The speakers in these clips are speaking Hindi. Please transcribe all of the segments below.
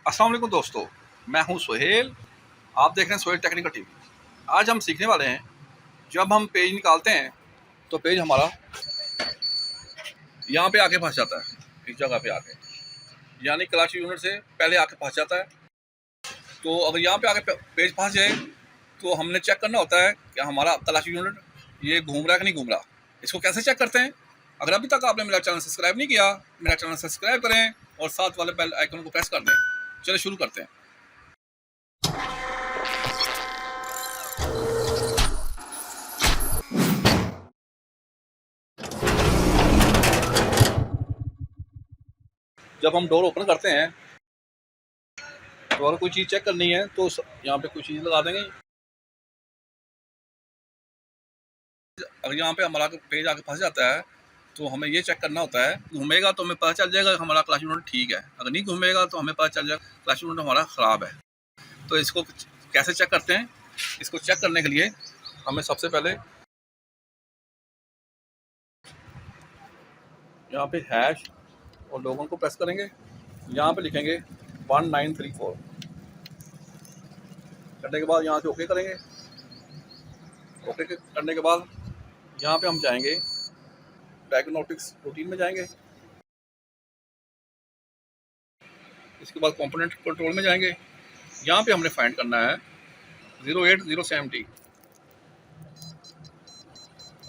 अस्सलाम वालेकुम दोस्तों, मैं हूं सुहेल। आप देख रहे हैं सुहेल टेक्निकल टीवी। आज हम सीखने वाले हैं, जब हम पेज निकालते हैं तो पेज हमारा यहाँ पे आके फंस जाता है, इस जगह पे आके, यानी क्लच यूनिट से पहले आके फंस जाता है। तो अगर यहाँ पे आके पेज फंस जाए तो हमने चेक करना होता है कि हमारा क्लच यूनिट ये घूम रहा है कि नहीं घूम रहा। इसको कैसे चेक करते हैं? अगर अभी तक आपने मेरा चैनल सब्सक्राइब नहीं किया, मेरा चैनल सब्सक्राइब करें और साथ वाले बेल आइकन को प्रेस कर दें। चलिए शुरू करते हैं। जब हम डोर ओपन करते हैं तो अगर कोई चीज़ चेक करनी है तो यहाँ पे कोई चीज़ लगा देंगे। अगर यहाँ पे हमारा पेज आके फंस जाता है तो हमें ये चेक करना होता है, घूमेगा तो हमें पता चल जाएगा हमारा क्लच यूनिट ठीक है, अगर नहीं घूमेगा तो हमें पता चल जाएगा क्लच यूनिट हमारा ख़राब है। तो इसको कैसे चेक करते हैं? इसको चेक करने के लिए हमें सबसे पहले यहाँ पे हैश और लोगों को प्रेस करेंगे। यहाँ पे लिखेंगे 1934। करने के बाद यहाँ से ओके करेंगे। ओके करने के बाद यहाँ पे हम जाएंगे डायग्नोस्टिक्स रूटीन में जाएंगे। इसके बाद कंपोनेंट कंट्रोल में जाएंगे। यहाँ पे हमने फाइंड करना है 08070।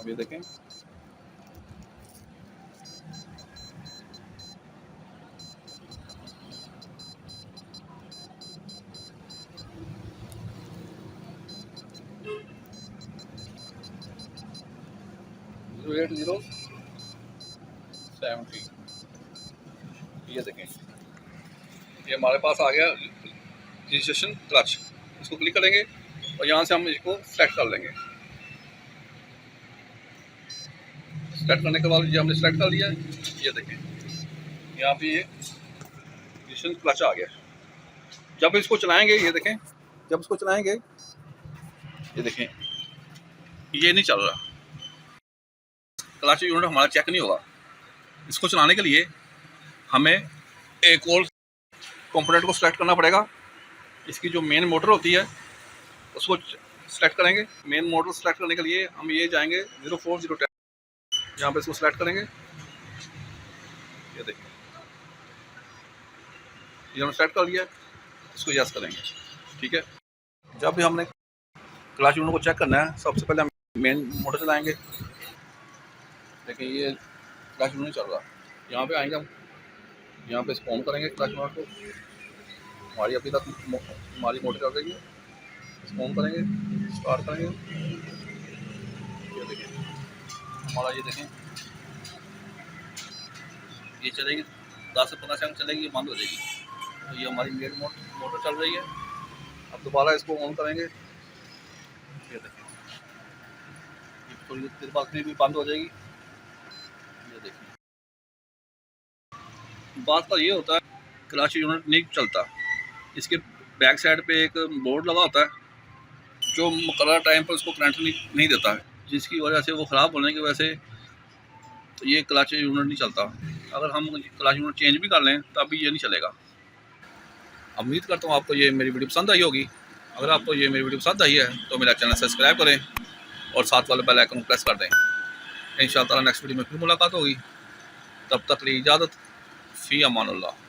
अब ये देखें, ये देखें, ये हमारे पास आ गया रजिस्ट्रेशन क्लच। इसको क्लिक करेंगे और यहाँ से हम इसको सेलेक्ट कर लेंगे। सेलेक्ट करने के बाद ये हमने सेलेक्ट कर लिया। ये देखें, यहाँ पे ये रजिस्ट्रेशन क्लच आ गया। जब इसको चलाएंगे, ये देखें, जब इसको चलाएंगे ये देखें, ये नहीं चल रहा, क्लच यूनिट हमारा चेक नहीं होगा। इसको चलाने के लिए हमें एक और कंपोनेंट को सिलेक्ट करना पड़ेगा। इसकी जो मेन मोटर होती है उसको सिलेक्ट करेंगे। मेन मोटर सेलेक्ट करने के लिए हम ये जाएंगे 0410, यहाँ पे इसको सिलेक्ट करेंगे। ये देखिए, ये हमने सेलेक्ट कर लिया, इसको यस करेंगे। ठीक है। जब भी हमने क्लच यूनिट को चेक करना है, सबसे पहले हम मेन मोटर चलाएंगे। देखिए, ये क्लच यूनिट नहीं चल रहा। यहाँ पे आएंगे हम, यहाँ पे इसको ऑन करेंगे क्लच यूनिट को। हमारी अभी तक हमारी मोटर चल रही है। इसको ऑन करेंगे, स्टार्ट करेंगे। ये देखिए हमारा, ये देखें, ये चलेगी 10 से 15 सेकंड चलेगी, ये बंद हो जाएगी। तो ये हमारी मेन मोटर चल रही है। अब दोबारा इसको ऑन करेंगे। ये देखें, ये थोड़ी देर बाद फिर भी बंद हो जाएगी। ये देखिए, बात का ये होता है क्लच यूनिट नहीं चलता। इसके बैक साइड पे एक बोर्ड लगा होता है जो मुकर्रर टाइम पर उसको करंट नहीं देता है, जिसकी वजह से वो ख़राब होने की वजह से तो ये क्लच यूनिट नहीं चलता। अगर हम क्लच यूनिट चेंज भी कर लें तब भी ये नहीं चलेगा। उम्मीद करता हूँ आपको ये मेरी वीडियो पसंद आई होगी। अगर आपको ये मेरी वीडियो पसंद आई है तो मेरा चैनल सब्सक्राइब करें और साथ वाले बेल आइकन को प्रेस कर दें। इंशाअल्लाह नेक्स्ट वीडियो में फिर मुलाकात होगी। तब तक लिए इजाज़त। फ़ी अमानुल्लाह।